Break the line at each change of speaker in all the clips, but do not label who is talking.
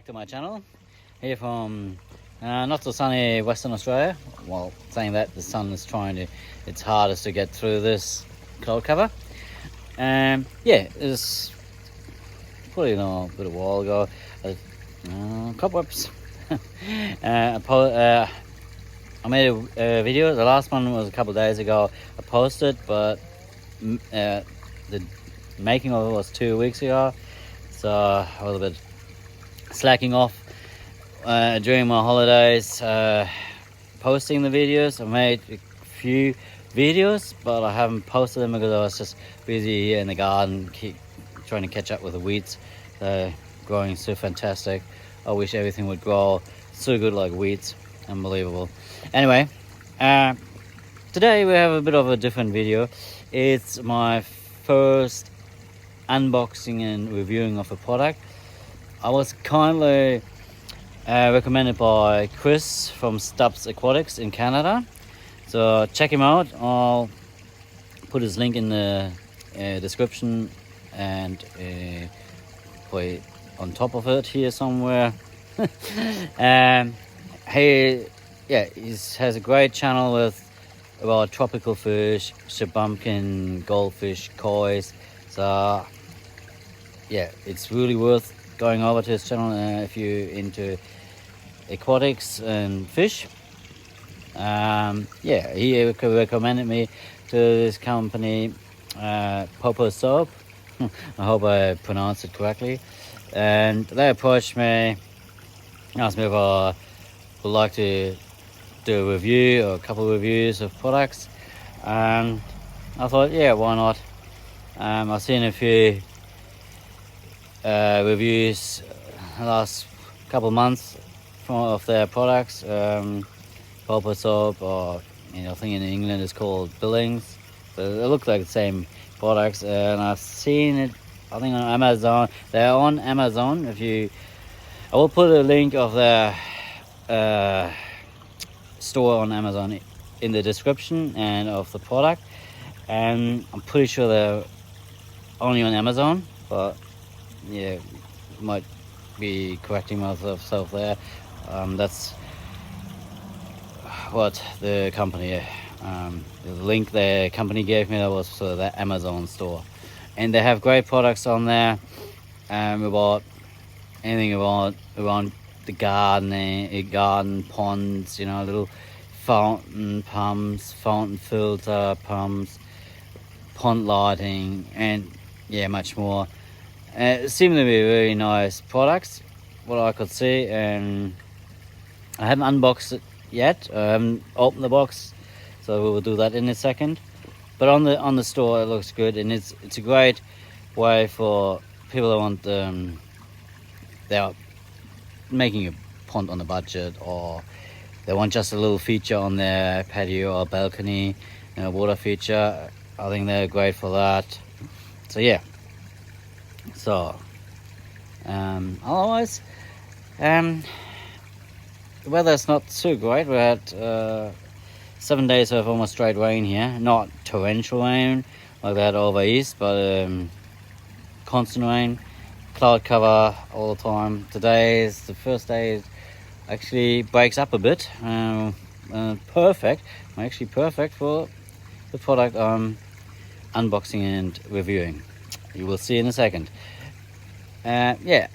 back to my channel. Here from not so sunny Western Australia. Well, saying that, the sun is it's hardest to get through this cloud cover. Yeah, it's probably a bit of a while ago. Cobwebs. I made a video. The last one was a couple of days ago. I posted, but the making of it was 2 weeks ago. So I was a bit slacking off during my holidays, posting the videos. I made a few videos, but I haven't posted them because I was just busy here in the garden, trying to catch up with the weeds. They're growing so fantastic. I wish everything would grow so good like weeds. Unbelievable. Anyway, today we have a bit of a different video. It's my first unboxing and reviewing of a product. I was kindly recommended by Chris from Stubbs Aquatics in Canada, so check him out. I'll put his link in the description and put it on top of it here somewhere. He has a great channel with about tropical fish, shabumpkin, goldfish, kois. So yeah, it's really worth going over to his channel if you're into aquatics and fish. Yeah, he recommended me to this company, Poposoap. I hope I pronounced it correctly. And they approached me, asked me if I would like to do a review or a couple of reviews of products. I thought, yeah, why not? I've seen a few reviews the last couple of months of their products. Poposoap, or I think in England it's called Billings, but they look like the same products. And I've seen it, I think, on Amazon. They're on Amazon. I will put a link of their store on Amazon in the description and of the product. And I'm pretty sure they're only on Amazon, but yeah, might be correcting myself there. That's what the company, the link the company gave me, that was for the Amazon store. And they have great products on there, about anything around the garden ponds, little fountain pumps, fountain filter pumps, pond lighting, and yeah, much more. It seemed to be very nice products, what I could see. And I haven't unboxed it yet. I haven't opened the box, so we will do that in a second. But on the store, it looks good, and it's a great way for people that want they are making a pond on a budget, or they want just a little feature on their patio or balcony, water feature. I think they're great for that. So yeah. So otherwise, the weather's not so great. We had 7 days of almost straight rain here. Not torrential rain like that over east, but constant rain, cloud cover all the time. Today is the first day it actually breaks up a bit. Perfect. Actually perfect for the product I'm unboxing and reviewing. You will see in a second. Yeah,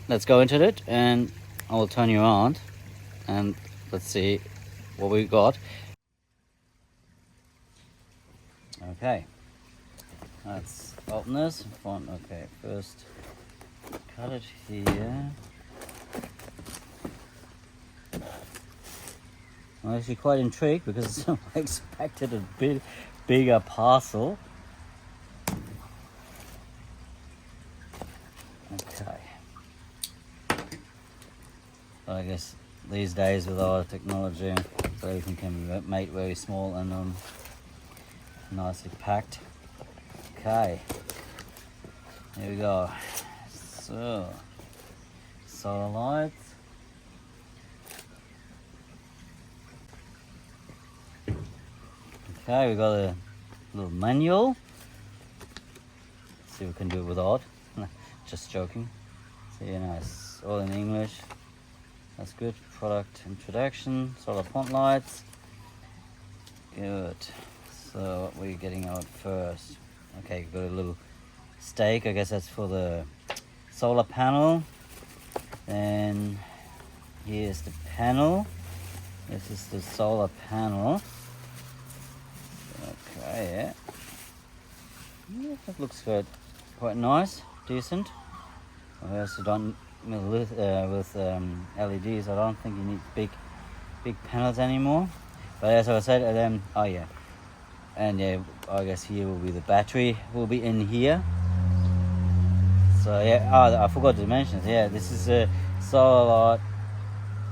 let's go into it, and I will turn you around and let's see what we got. Okay, let's open this. Okay, first cut it here. I'm actually quite intrigued because I expected a bit bigger parcel. Okay. So I guess these days with our technology, everything can be made very small and nicely packed. Okay. Here we go. So, solar lights. Okay, we got a little manual. Let's see if we can do it without. Just joking. So yeah, nice. it's all in English. That's good. Product introduction, solar pond lights. Good. So what we're getting out first. Okay, got a little stake. I guess that's for the solar panel. Then here's the panel. This is the solar panel. Okay, yeah, that looks good. Quite nice, decent. I also don't with LEDs. I don't think you need big panels anymore. But as I said, oh yeah, and yeah, I guess here will be the battery. Will be in here. So yeah, I forgot to mention. Yeah, this is a solar light,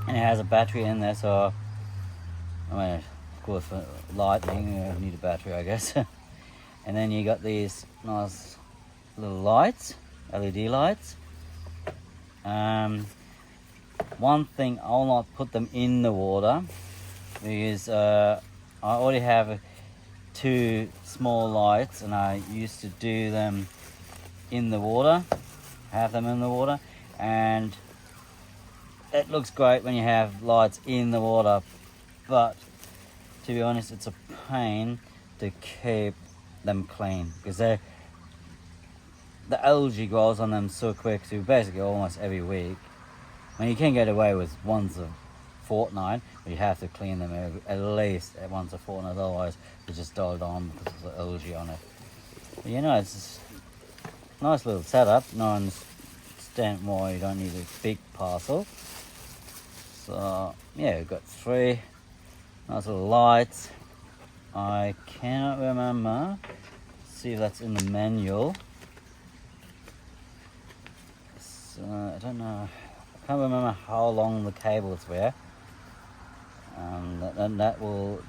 and it has a battery in there. So I mean, of course, for lighting, you need a battery, I guess. And then you got these nice little lights, LED lights. One thing, I'll not put them in the water because I already have 2 small lights, and I used to do them in the water, have them in the water, and it looks great when you have lights in the water, but to be honest, it's a pain to keep them clean because the algae grows on them so quick, so basically almost every week. I mean, you can get away with once a fortnight, but you have to clean them at least once a fortnight, otherwise they just die on because of the algae on it. But, you know, it's just a nice little setup. No understand why you don't need a big parcel. So yeah, we've got 3 nice little lights. I cannot remember. See if that's in the manual. So I don't know. I can't remember how long the cables were. That will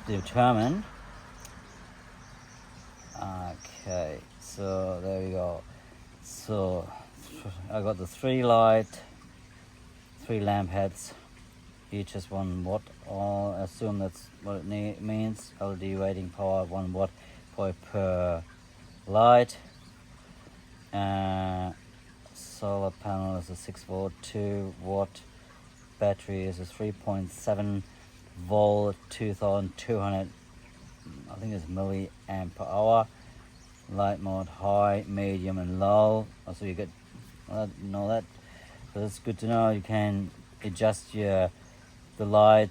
determine. Okay, so there we go. So I got the 3 lamp heads. Each is 1 watt. I'll assume that's what it means. LED rating power 1 watt per light. Solar panel is a 6 volt, 2 watt. Battery is a 3.7 volt, 2200, I think it's milliamp per hour. Light mode high, medium, and low. Also, you get know that. So that's good to know. You can adjust the light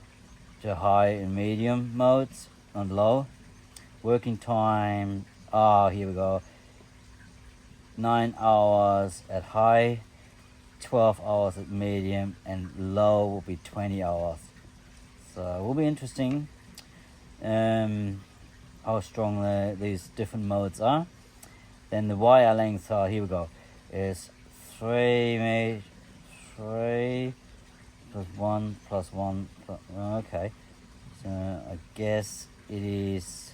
to high and medium modes and low. Working time, here we go. 9 hours at high, 12 hours at medium, and low will be 20 hours. So it will be interesting how strong these different modes are. Then the wire length, here we go, is 3 plus 1 plus 1 plus, okay, so I guess it is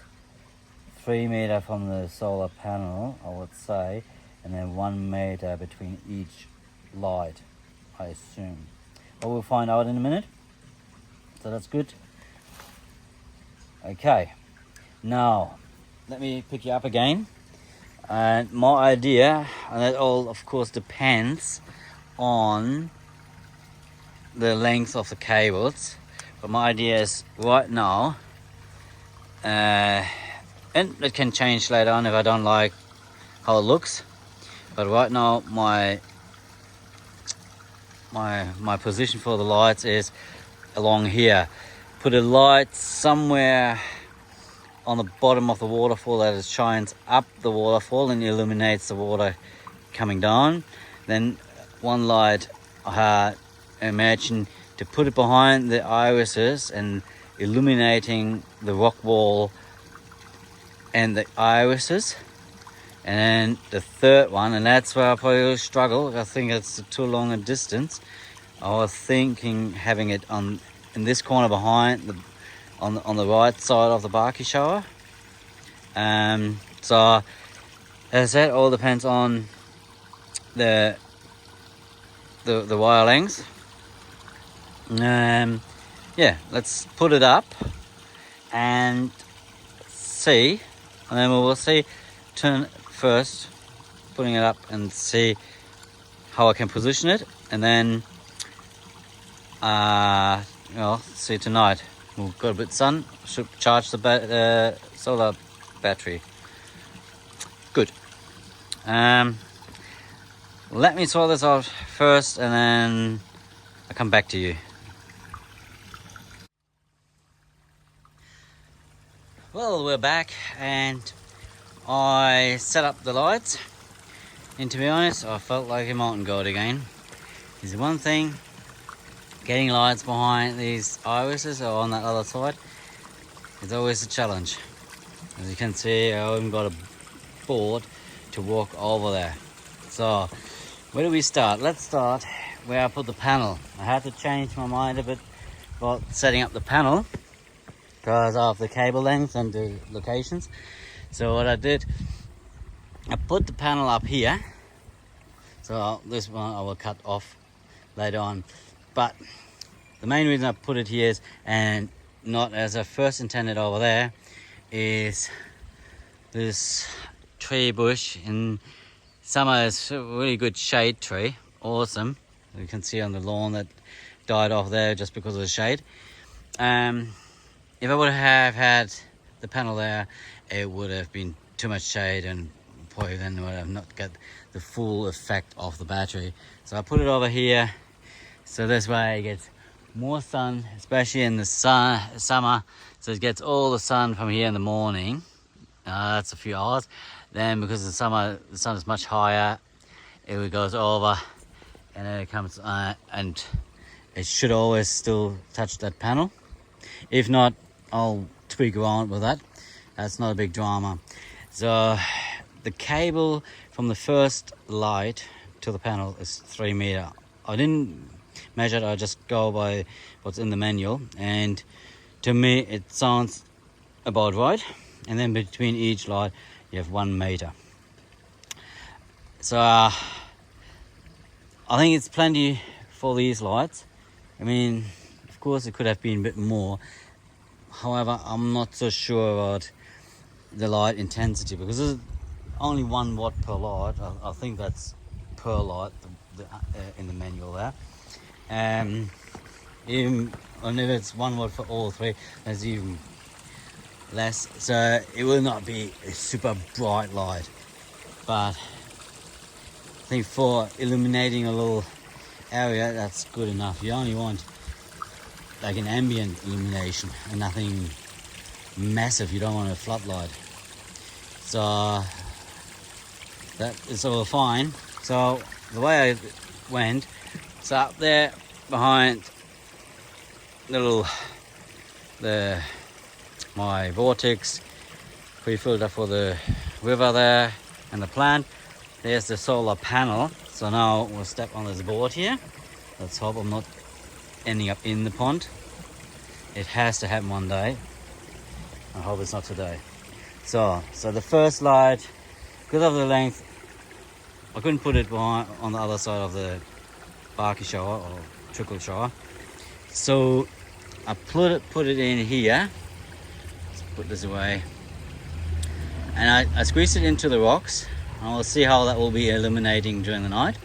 3 meter from the solar panel, I would say, and then 1 meter between each light, I assume. But we'll find out in a minute. So that's good. Okay, now let me pick you up again. And my idea, and that all of course depends on the length of the cables, but my idea is right now, and it can change later on if I don't like how it looks, but right now my position for the lights is along here. Put a light somewhere on the bottom of the waterfall that it shines up the waterfall and illuminates the water coming down. Then 1 light, imagine to put it behind the irises and illuminating the rock wall and the irises. And then the 3rd one, and that's where I probably will struggle. I think it's too long a distance. I was thinking having it in this corner behind on the right side of the Barky shower. So as I said, all depends on the wire length. Yeah, let's put it up and see, and then we will see. Turn first, putting it up and see how I can position it, and then see tonight. We've got a bit of sun, should charge the solar battery. Good. Let me sort this out first, and then I'll come back to you. Well, we're back, and I set up the lights, and to be honest, I felt like a mountain goat again. There's one thing, getting lights behind these irises or on that other side is always a challenge. As you can see, I even got a board to walk over there. So where do we start? Let's start where I put the panel. I had to change my mind a bit about setting up the panel because of the cable length and the locations. So what I did, I put the panel up here. So this one I will cut off later on. But the main reason I put it here is, and not as I first intended over there, is this tree bush in summer is a really good shade tree. Awesome. You can see on the lawn that died off there just because of the shade. If I would have had the panel there, it would have been too much shade and probably then would have not got the full effect of the battery. So I put it over here, so this way it gets more sun, especially in the summer. So it gets all the sun from here in the morning. That's a few hours. Then because in the summer the sun is much higher, it goes over and then it comes and it should always still touch that panel. If not, I'll tweak around with that. That's not a big drama. So the cable from the first light to the panel is 3 meters. I didn't measure it, I just go by what's in the manual, and to me it sounds about right. And then between each light you have 1 meter. So I think it's plenty for these lights. I mean, of course it could have been a bit more. However, I'm not so sure about the light intensity because there's only 1 watt per light. I think that's per light in the manual there. And if it's 1 watt for all 3, that's even less. So it will not be a super bright light, but I think for illuminating a little area, that's good enough. You only want like an ambient illumination and nothing massive. You don't want a floodlight. So that is all fine. So the way I went, so up there behind my vortex pre-filter for the river there and the plant, there's the solar panel. So now we'll step on this board here. Let's hope I'm not ending up in the pond. It has to happen one day. I hope it's not today. So the first light, because of the length, I couldn't put it behind on the other side of the Barky shower or trickle shower. So I put it in here. Let's put this away. And I squeezed it into the rocks. And we'll see how that will be illuminating during the night.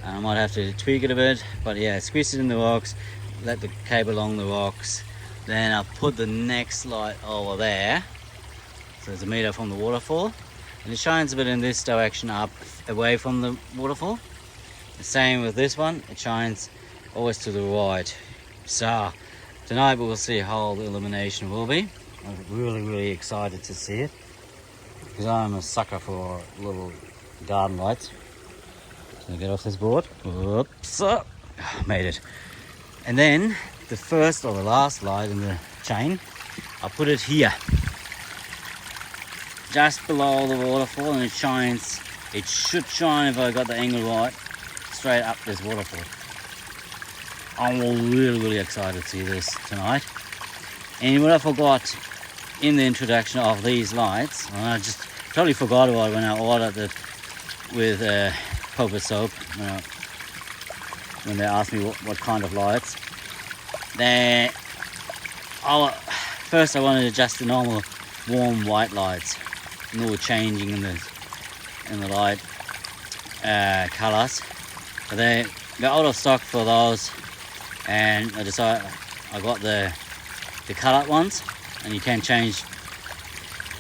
I might have to tweak it a bit, but yeah, squeeze it in the rocks, let the cable along the rocks. Then I'll put the next light over there. So it's 1 meter from the waterfall. And it shines a bit in this direction up, away from the waterfall. The same with this one, it shines always to the right. So tonight we will see how the illumination will be. I'm really excited to see it, because I'm a sucker for little garden lights. So get off this board. Oops, made it. And then the first or the last light in the chain, I'll put it here, just below the waterfall, and it shines. It should shine, if I got the angle right, straight up this waterfall. I'm really excited to see this tonight. And what I forgot in the introduction of these lights, and I just totally forgot about it when I ordered it with Poposoap, when they asked me what kind of lights. First I wanted just the normal warm white lights, no changing in the light colors. but they got out of stock for those, and I decided I got the colored ones, and you can change,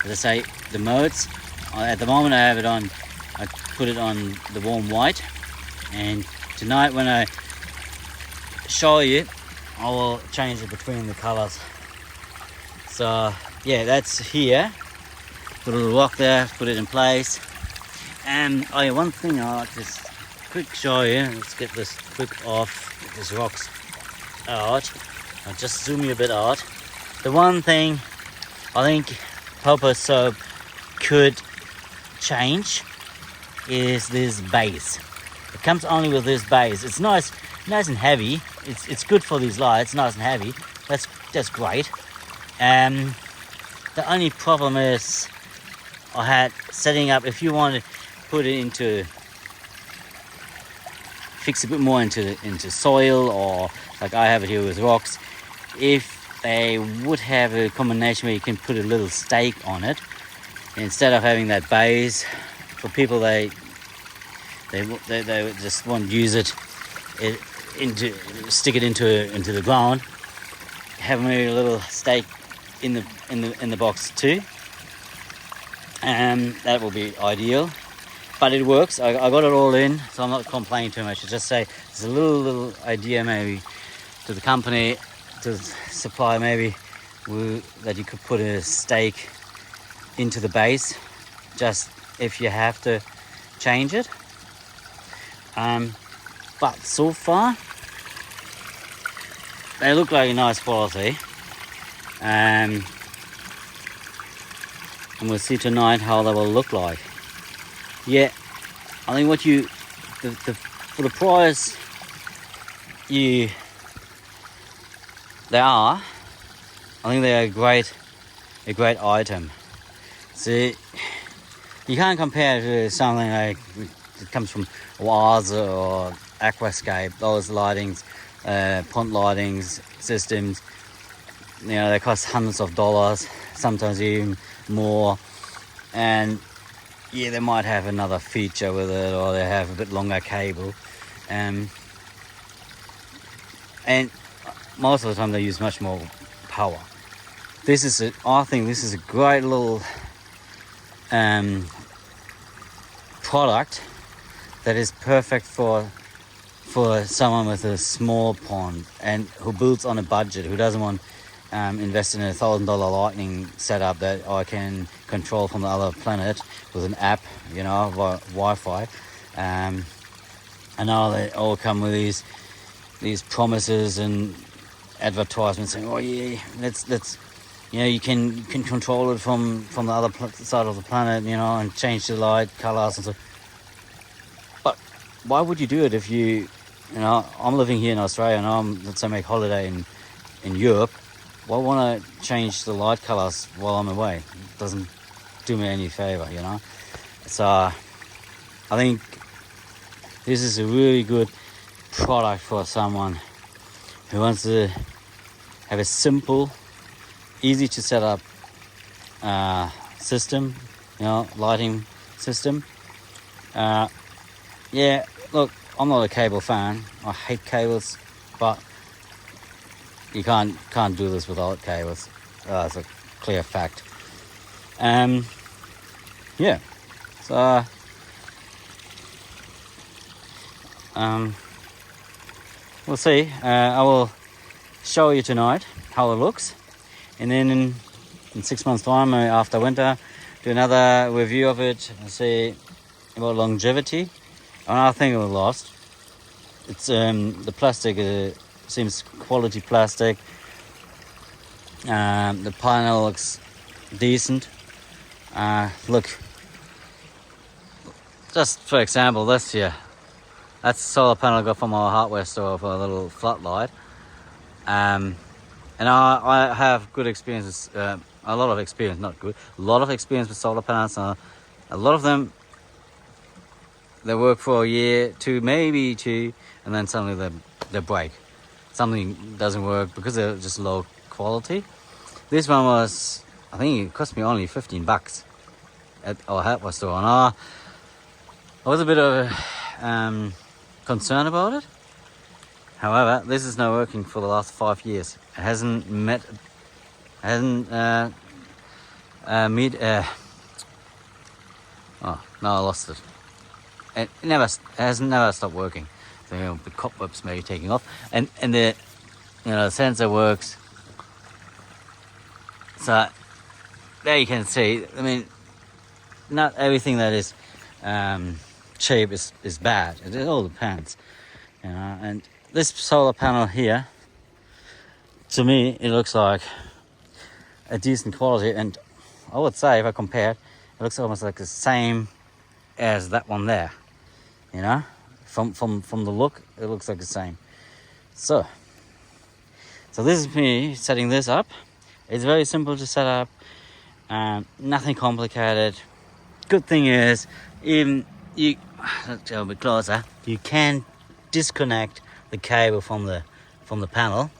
as I say, the modes. At the moment I have it on, I put it on the warm white, and tonight when I show you, I will change it between the colors. So yeah, that's here. Put a little rock there, put it in place. And oh yeah, one thing I like to just quick show you. Let's get this quick off, get these rocks out. I'll just zoom you a bit out. The one thing I think Poposoap could change is this base. It comes only with this base. It's nice and heavy. It's good for these lights, nice and heavy. That's great. The only problem is I had setting up, if you want to put it into, fix a bit more into soil, or like I have it here with rocks, if they would have a combination where you can put a little stake on it instead of having that base. For people, they just want to use it stick it into the ground, have maybe a little stake in the box too, and that will be ideal. But it works. I got it all in, so I'm not complaining too much. I just say there's a little idea maybe to the company, to the supplier maybe, that you could put a stake into the base, just if you have to change it. But so far they look like a nice quality, and we'll see tonight how they will look like. Yeah, I think what for the price they are, I think they're a great item. See, you can't compare it to something like it comes from Waza or Aquascape. Those lightings, pond lightings systems, you know, they cost hundreds of dollars, sometimes even more. And yeah, they might have another feature with it, or they have a bit longer cable, and most of the time they use much more power. I think this is a great little product that is perfect for someone with a small pond and who builds on a budget, who doesn't want invest in a $1,000 lightning setup that I can control from the other planet with an app, you know, via Wi-Fi. I know they all come with these promises and advertisements saying, oh yeah, let's you know, you can control it from the other side of the planet, you know, and change the light colors and so. But why would you do it if you know, I'm living here in Australia and let's say make holiday in Europe. Why want to change the light colors while I'm away? It doesn't do me any favor, you know. So I think this is a really good product for someone who wants to have a simple, easy to set up system, you know, lighting system. Yeah, look, I'm not a cable fan. I hate cables, but you can't do this without cables. That's a clear fact. Yeah, so we'll see. I will show you tonight how it looks, and then in 6 months' time, after winter, do another review of it and see about longevity. And I think it will last. It's the plastic seems quality plastic. The panel looks decent. Look, just for example, this here, that's the solar panel I got from our hardware store for a little floodlight. And I have good experiences, a lot of experience, not good, a lot of experience with solar panels. A lot of them, they work for a year, maybe two, and then suddenly they break. Something doesn't work because they're just low quality. This one was, I think it cost me only $15 at our hardware store. And I was a bit of concerned about it. However, this is now working for the last 5 years. It hasn't met, hasn't oh, no, I lost it. It hasn't never stopped working. So, you know, the cobwebs may be taking off, and the, you know, the sensor works. So there you can see. I mean, not everything that is cheap is bad. It all depends, you know. And this solar panel here, to me, it looks like a decent quality, and I would say if I compare it, it looks almost like the same as that one there, you know. From the look, it looks like the same. So this is me setting this up. It's very simple to set up, nothing complicated. Good thing is, even you, let's go a bit closer, you can disconnect the cable from the panel.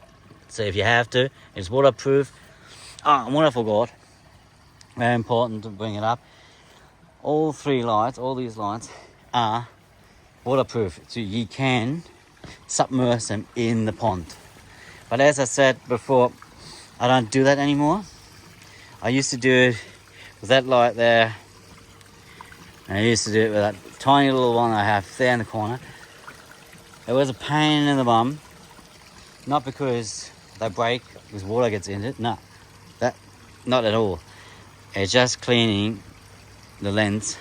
So if you have to, it's waterproof. Oh, and what I forgot, very important to bring it up, all three lights, all these lights are waterproof, so you can submerge them in the pond. But as I said before, I don't do that anymore. I used to do it with that light there, and I used to do it with that tiny little one I have there in the corner. It was a pain in the bum, not because they break, because water gets in it, no, that, not at all. It's just cleaning the lens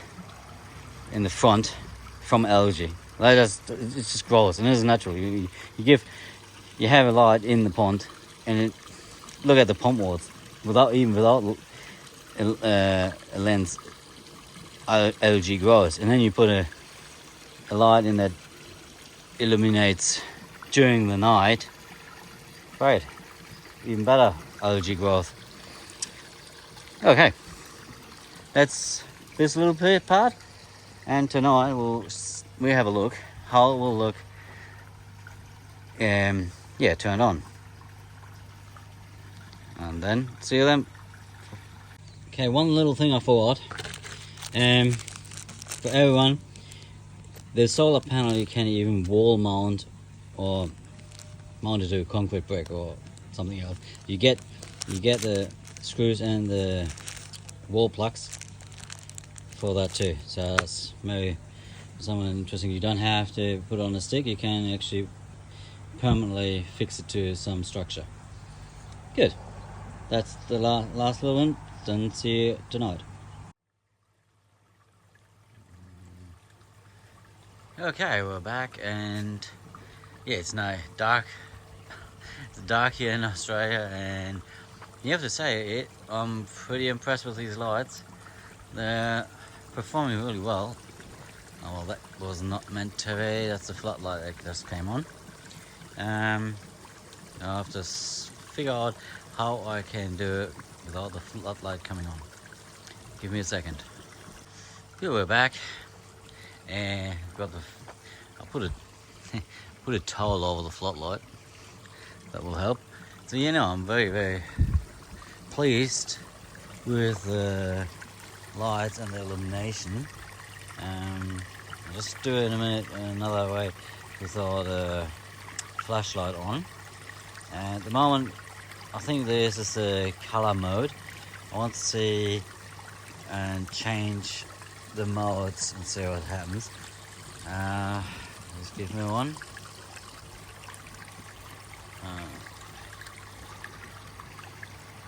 in the front from algae. It's just gross, and it's natural. You have a light in the pond, and look at the pond walls. Without a lens, algae grows, and then you put a light in that illuminates during the night. Great, even better algae growth. Okay, that's this little bit part, and tonight we have a look how it will look. Yeah, turned on, and then see you then. Okay, one little thing I forgot. For everyone, the solar panel you can even wall mount or mount it to a concrete brick or something else. You get the screws and the wall plugs for that too. So that's maybe something interesting. You don't have to put it on a stick. You can actually permanently fix it to some structure. Good. That's the last little one. Then see you tonight. Okay, we're back, and yeah, it's now dark. It's dark here in Australia, and you have to say I'm pretty impressed with these lights. They're performing really well. Oh, well, that was not meant to be. That's the floodlight that just came on. I have to figure out how I can do it without the floodlight coming on. Give me a second. Here we're back, and I'll put a towel over the floodlight. That will help. So you know, I'm very, very pleased with the lights and the illumination. I'll just do it in a minute another way without a flashlight on. And at the moment, I think this is a color mode. I want to see and change the modes and see what happens. Just give me one.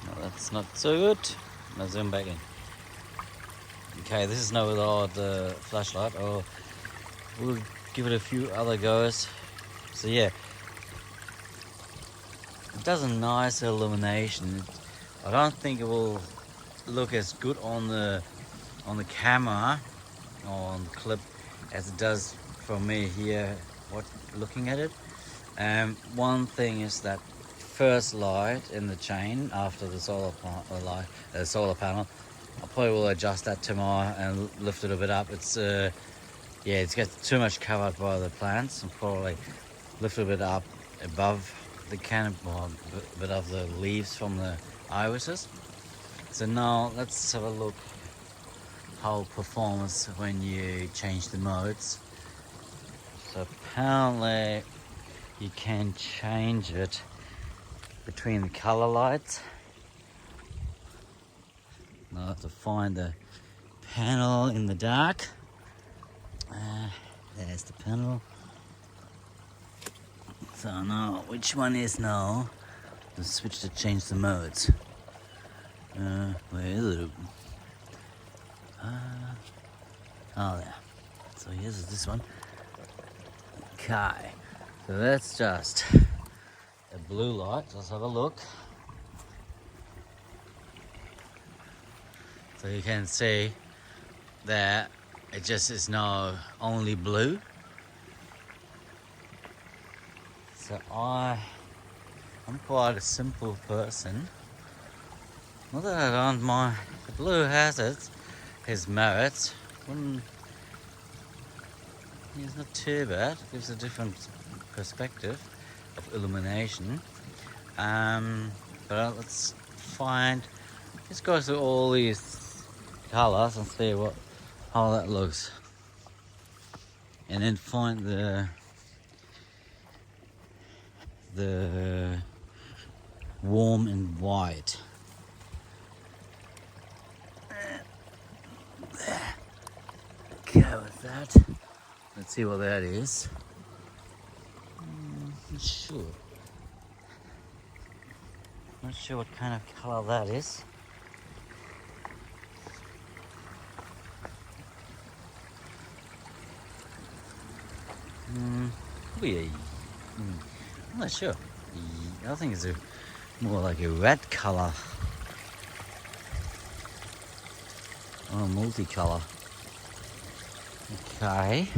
No, that's not so good. I'll zoom back in. Okay, this is now without the flashlight. Oh, we'll give it a few other goes. So yeah, it does a nice illumination. I don't think it will look as good on the camera or on the clip as it does for me here looking at it. One thing is that first light in the chain after the solar panel, I probably will adjust that tomorrow and lift it a bit up. It's it's got too much covered by the plants, and probably lift it a bit up above the canopy, or a bit of the leaves from the irises. So now let's have a look how it performs when you change the modes. So apparently you can change it between the color lights. I'll have to find the panel in the dark. There's the panel. So I know which one is now. The switch to change the modes. Where is it? Oh, there. So here's this one. Okay. So that's just a blue light. Let's have a look. So you can see that it just is now only blue. So I'm quite a simple person. Not that I don't mind. The blue has his merits. It's not too bad. It gives a different perspective of illumination. But let's go through all these colors and see how that looks, and then find the warm and white. Okay, with that, let's see what that is. Not sure what kind of color that is. I'm not sure. I think it's more like a red color or multicolor. Okay.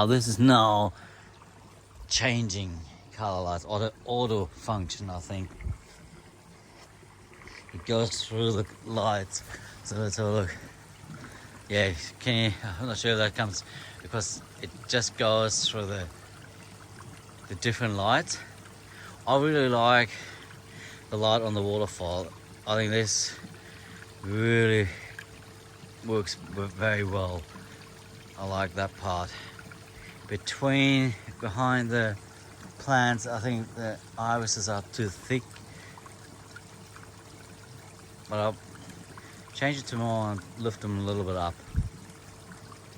This is now changing color lights, auto function, I think. It goes through the lights. So let's have a look. Yeah, I'm not sure if that comes because it just goes through the different lights. I really like the light on the waterfall. I think this really works very well. I like that part. Behind the plants, I think the irises are too thick. But I'll change it to more and lift them a little bit up.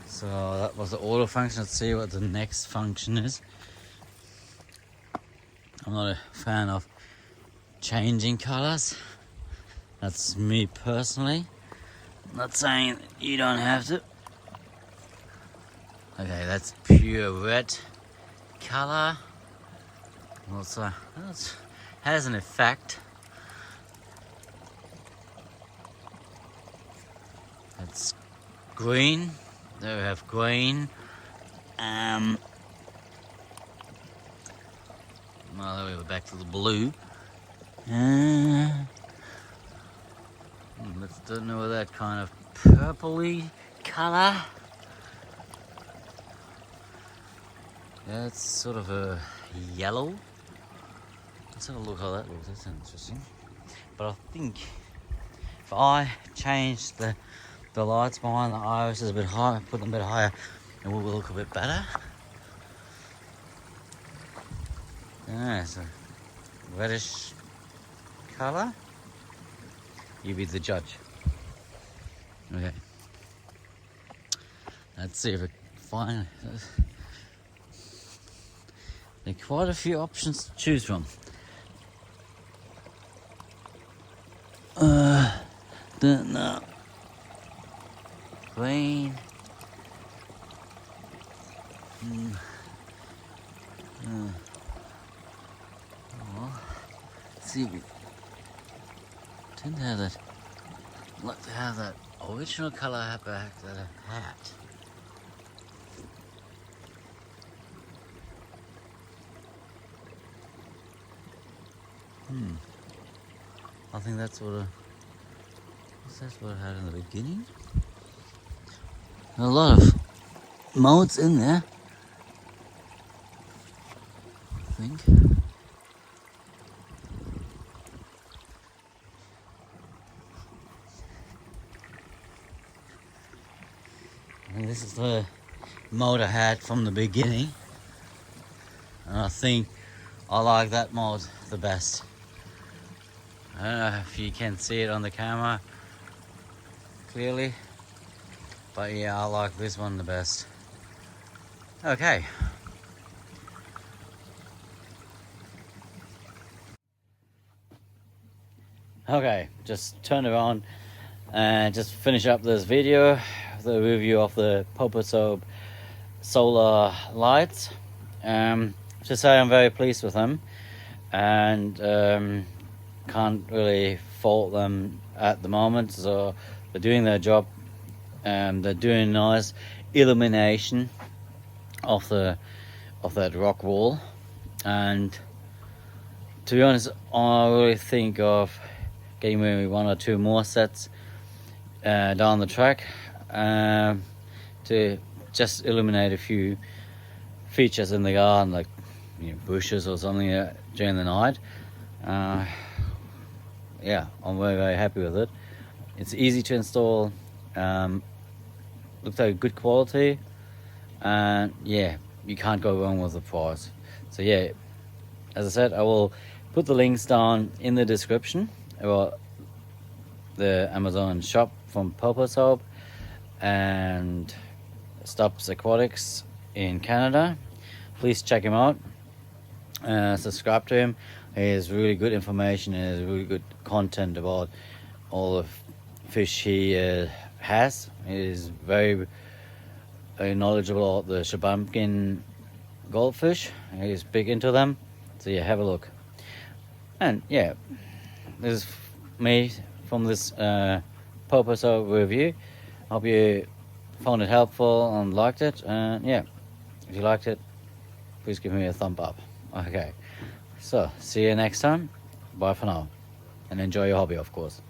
So that was the auto function. Let's see what the next function is. I'm not a fan of changing colors. That's me personally. I'm not saying you don't have to. Okay, that's pure red color. Also, it has an effect. It's green. There we have green. Well, we go back to the blue. Let's don't know that kind of purpley color. That's sort of a yellow. Let's have a look how that looks. That's interesting. But I think if I change the lights behind the irises a bit higher, put them a bit higher, it will look a bit better. Yeah, it's a reddish colour. You be the judge. Okay. Let's see if I can find. There are quite a few options to choose from. Don't know. Green. See, we tend to have that. Like to have that original colour back that a hat. I think that's what I had in the beginning. A lot of modes in there, I think. And this is the mode I had from the beginning, and I think I like that mode the best. I don't know if you can see it on the camera clearly, but yeah, I like this one the best. Okay. Okay, just turn it on and just finish up this video, the review of the Poposoap solar lights. To say I'm very pleased with them, and can't really fault them at the moment. So they're doing their job, and they're doing nice illumination of that rock wall. And to be honest, I really think of getting maybe 1 or 2 more sets down the track to just illuminate a few features in the garden, like bushes or something during the night. Yeah, I'm very happy with it. It's easy to install, looks like good quality, and yeah, you can't go wrong with the price. So yeah, as I said, I will put the links down in the description about the Amazon shop from Poposoap and Stubbs Aquatics in Canada. Please check him out. Subscribe to him. He has really good information and really good content about all the fish he has. He is very knowledgeable about the Shabumpkin goldfish. He's big into them. So yeah, have a look. And yeah, this is me from this Poposoap review. Hope you found it helpful and liked it. And yeah, if you liked it, please give me a thumb up. Okay, so see you next time. Bye for now, and enjoy your hobby, of course.